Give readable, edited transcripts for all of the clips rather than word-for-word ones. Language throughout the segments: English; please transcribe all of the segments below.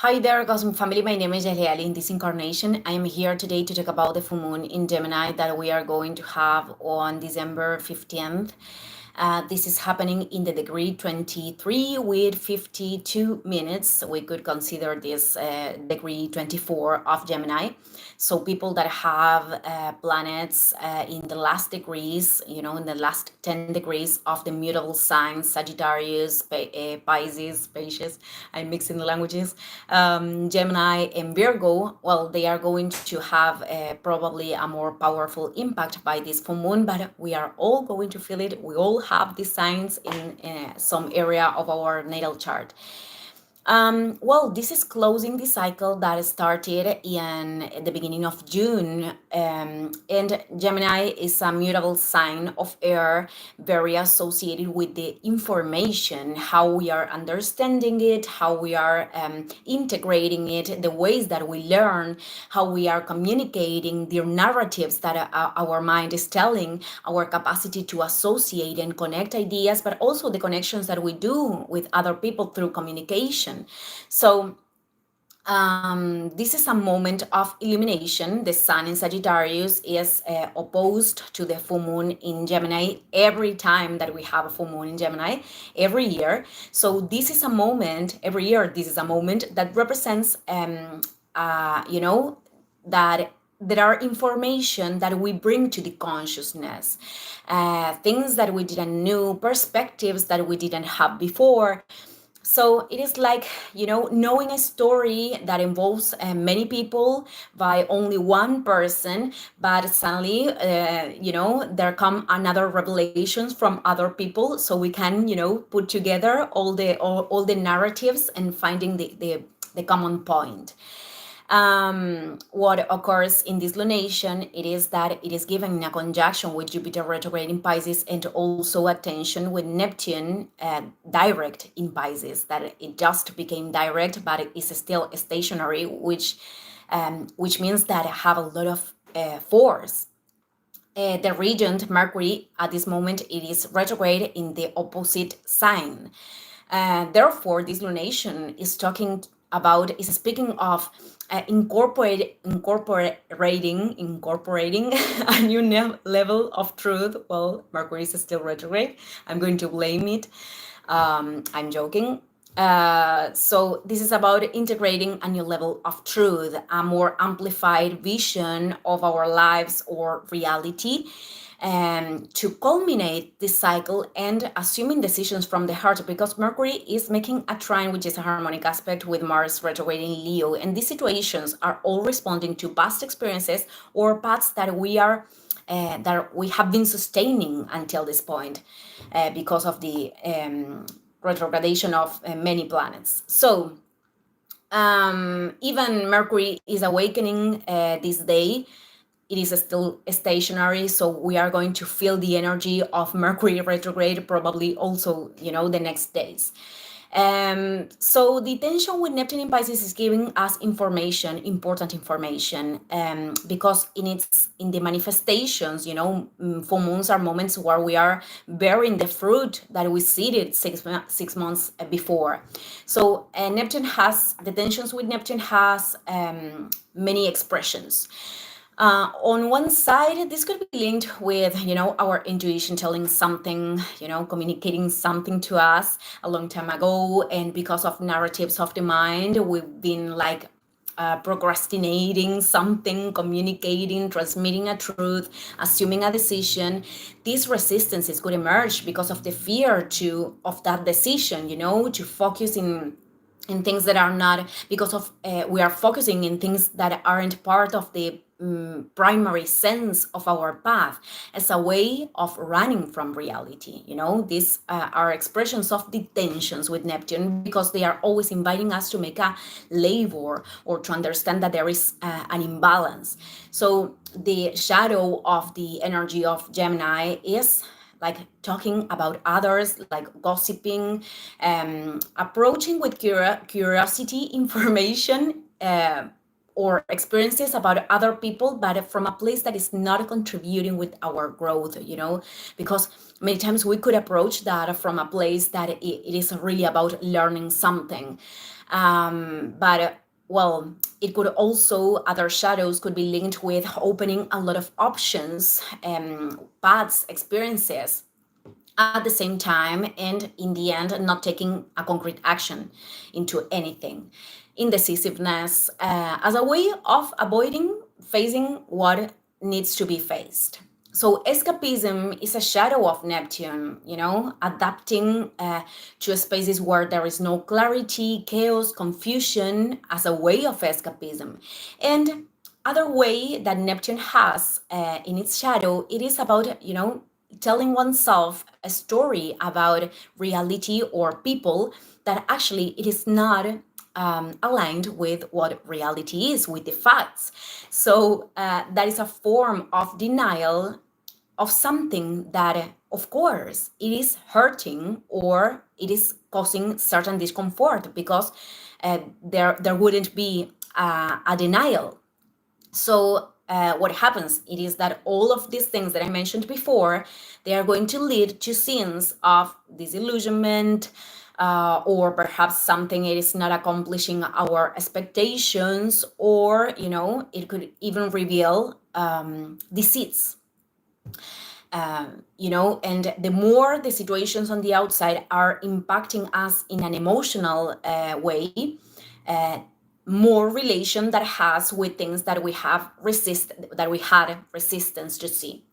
Hi there, Cosmic Family. My name is Eliali. In this incarnation, I am here today to talk about the full moon in Gemini that we are going to have on December 15th. This is happening in the degree 23 with 52 minutes. We could consider this degree 24 of Gemini. So people that have planets in the last degrees, in the last 10 degrees of the mutable signs, Sagittarius, Pisces, I'm mixing the languages, Gemini and Virgo, well, they are going to have probably a more powerful impact by this full moon, but we are all going to feel it. We all have these signs in some area of our natal chart. Well, this is closing the cycle that started in the beginning of June. And Gemini is a mutable sign of air, very associated with the information, how we are understanding it, how we are integrating it, the ways that we learn, how we are communicating, the narratives that our mind is telling, our capacity to associate and connect ideas, but also the connections that we do with other people through communication. So this is a moment of illumination. The sun in Sagittarius is opposed to the full moon in Gemini every time that we have a full moon in Gemini, every year. So this is a moment, every year, this is a moment that represents, that there are information that we bring to the consciousness, things that we didn't know, perspectives that we didn't have before. So it is like, knowing a story that involves many people by only one person, but suddenly, there come another revelations from other people. So we can, put together all the narratives and finding the common point. What occurs in this lunation, it is that it is given in a conjunction with Jupiter retrograde in Pisces and also a tension with Neptune direct in Pisces, that it just became direct, but it is still stationary, which means that it have a lot of force. The regent Mercury at this moment, it is retrograde in the opposite sign. Therefore, this lunation is speaking of incorporating a new level of truth. Well, Mercury is still retrograde. I'm going to blame it. I'm joking. So this is about integrating a new level of truth, a more amplified vision of our lives or reality, to culminate this cycle and assuming decisions from the heart, because Mercury is making a trine, which is a harmonic aspect with Mars retrograde in Leo, and these situations are all responding to past experiences or paths that we have been sustaining until this point, because of the retrogradation of many planets. So even Mercury is awakening this day. It is still stationary, so we are going to feel the energy of Mercury retrograde probably also, the next days. So the tension with Neptune in Pisces is giving us information, important information, because in the manifestations, full moons are moments where we are bearing the fruit that we seeded 6 months before. So the tensions with Neptune has many expressions. On one side, this could be linked with, our intuition telling something, communicating something to us a long time ago. And because of narratives of the mind, we've been like procrastinating something, communicating, transmitting a truth, assuming a decision. These resistances could emerge because of the fear of that decision, to focus in things that are not, because of we are focusing in things that aren't part of the primary sense of our path, as a way of running from reality. These are expressions of the tensions with Neptune, because they are always inviting us to make a labor or to understand that there is an imbalance. So the shadow of the energy of Gemini is like talking about others, like gossiping, approaching with curiosity information, or experiences about other people, but from a place that is not contributing with our growth, because many times we could approach that from a place that it is really about learning something. But well, it could also, other shadows could be linked with opening a lot of options, paths, experiences at the same time, and in the end, not taking a concrete action into anything. Indecisiveness as a way of avoiding facing what needs to be faced. So escapism is a shadow of Neptune, adapting to spaces where there is no clarity, chaos, confusion as a way of escapism. And other way that Neptune has in its shadow, it is about, telling oneself a story about reality or people that actually it is not aligned with what reality is, with the facts. So that is a form of denial of something that, of course, it is hurting or it is causing certain discomfort, because there wouldn't be a denial. So what happens, it is that all of these things that I mentioned before, they are going to lead to scenes of disillusionment, or perhaps something it is not accomplishing our expectations, or it could even reveal deceits. And the more the situations on the outside are impacting us in an emotional way, uh, more relation that has with things that we had resistance to see.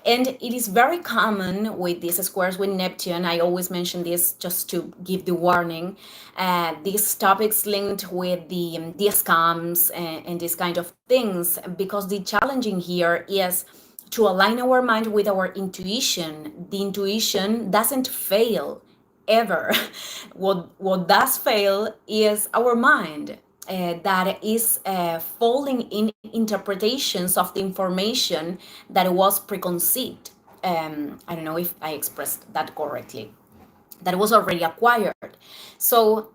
And it is very common with these squares with Neptune. I always mention this just to give the warning. These topics linked with the scams and these kind of things, because the challenging here is to align our mind with our intuition. The intuition doesn't fail ever. What does fail is our mind, that is falling in interpretations of the information that was preconceived. I don't know if I expressed that correctly. That was already acquired. So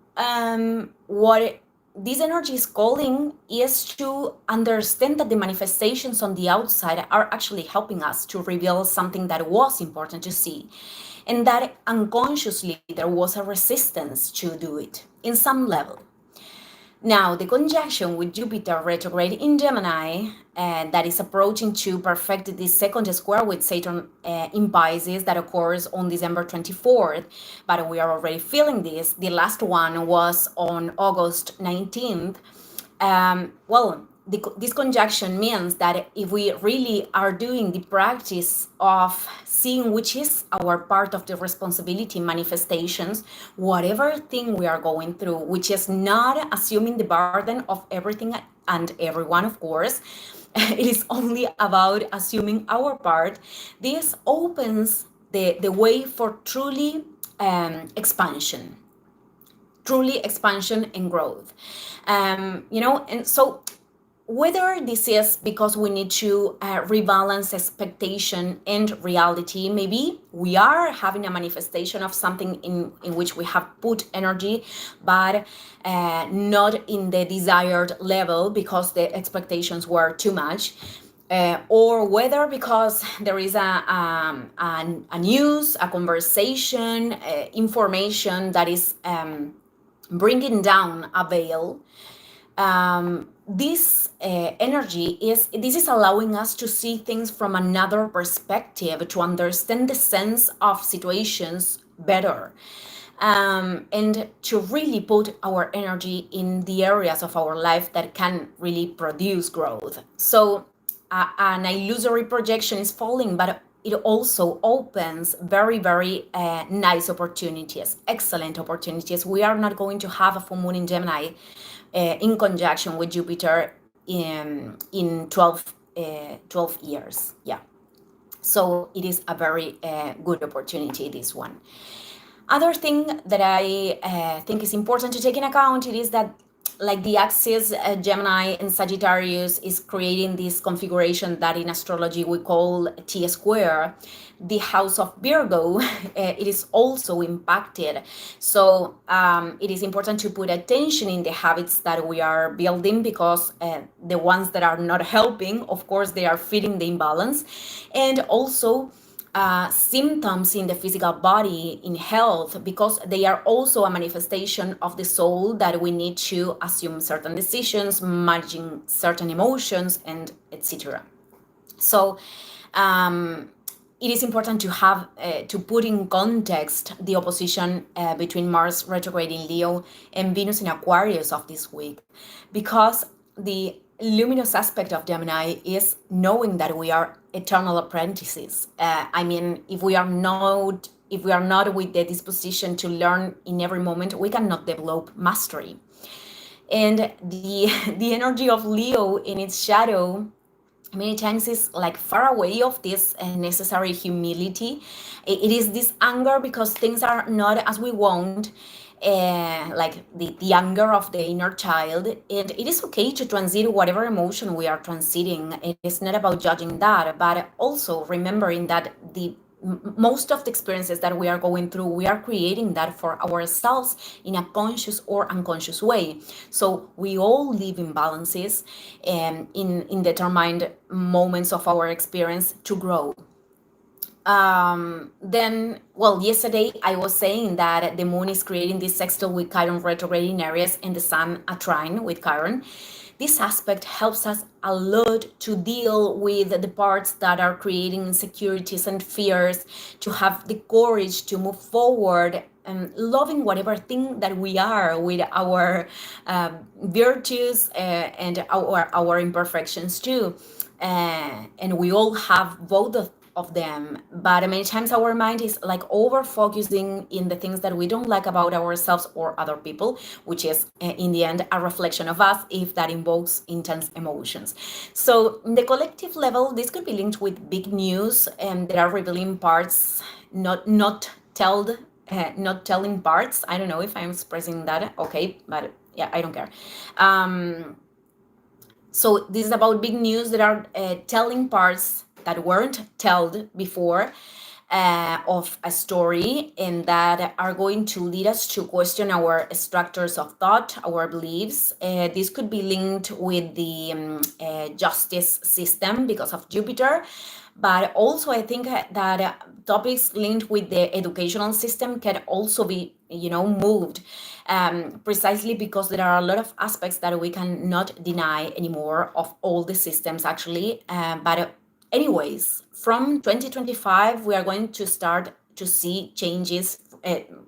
what this energy is calling is to understand that the manifestations on the outside are actually helping us to reveal something that was important to see, and that unconsciously there was a resistance to do it in some level. Now, the conjunction with Jupiter retrograde in Gemini, that is approaching to perfect the second square with Saturn in Pisces, that occurs on December 24th, but we are already feeling this. The last one was on August 19th. This conjunction means that if we really are doing the practice of seeing which is our part of the responsibility manifestations, whatever thing we are going through, which is not assuming the burden of everything and everyone, of course, it is only about assuming our part. This opens the way for expansion truly expansion and growth. And so whether this is because we need to rebalance expectation and reality, maybe we are having a manifestation of something in which we have put energy, but not in the desired level because the expectations were too much. Or whether because there is a news, a conversation, information that is bringing down a veil. This energy is allowing us to see things from another perspective, to understand the sense of situations better, and to really put our energy in the areas of our life that can really produce growth. So an illusory projection is falling, but it also opens very, very nice opportunities, excellent opportunities. We are not going to have a full moon in Gemini in conjunction with Jupiter in 12 years. Yeah. So it is a very good opportunity, this one. Other thing that I think is important to take in account, it is that like the axis Gemini and Sagittarius is creating this configuration that in astrology we call T square. The house of Virgo, it is also impacted. So it is important to put attention in the habits that we are building, because the ones that are not helping, of course, they are feeding the imbalance. And also symptoms in the physical body in health, because they are also a manifestation of the soul, that we need to assume certain decisions, managing certain emotions, and etc. So it is important to have to put in context the opposition between Mars retrograde in Leo and Venus in Aquarius of this week, because the luminous aspect of Gemini is knowing that we are eternal apprentices. I mean, if we are not with the disposition to learn in every moment, we cannot develop mastery. And the the energy of Leo in its shadow many times is like far away of this necessary humility. It is this anger because things are not as we want, like the anger of the inner child. And it is okay to transit whatever emotion we are transiting. It is not about judging that, but also remembering that most of the experiences that we are going through, we are creating that for ourselves in a conscious or unconscious way. So we all live in balances and in determined moments of our experience to grow. Then, well, yesterday I was saying that the moon is creating this sextile with Chiron retrograde in Aries and the sun a trine with Chiron. This aspect helps us a lot to deal with the parts that are creating insecurities and fears, to have the courage to move forward and loving whatever thing that we are, with our virtues and our imperfections too. And we all have both of them, but many times our mind is like over focusing in the things that we don't like about ourselves or other people, which is in the end a reflection of us if that invokes intense emotions. So in the collective level, this could be linked with big news, and there are revealing parts not telling parts. I don't know if I'm expressing that okay, but yeah, I don't care. So this is about big news that are telling parts that weren't told before of a story, and that are going to lead us to question our structures of thought, our beliefs. This could be linked with the justice system because of Jupiter, but also I think that topics linked with the educational system can also be, moved, precisely because there are a lot of aspects that we cannot deny anymore of all the systems actually. But anyways, from 2025, we are going to start to see changes,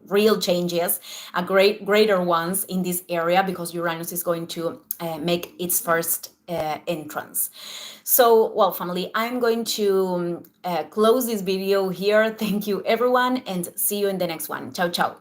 real changes, greater ones in this area, because Uranus is going to make its first entrance. So, well, family, I'm going to close this video here. Thank you, everyone, and see you in the next one. Ciao, ciao.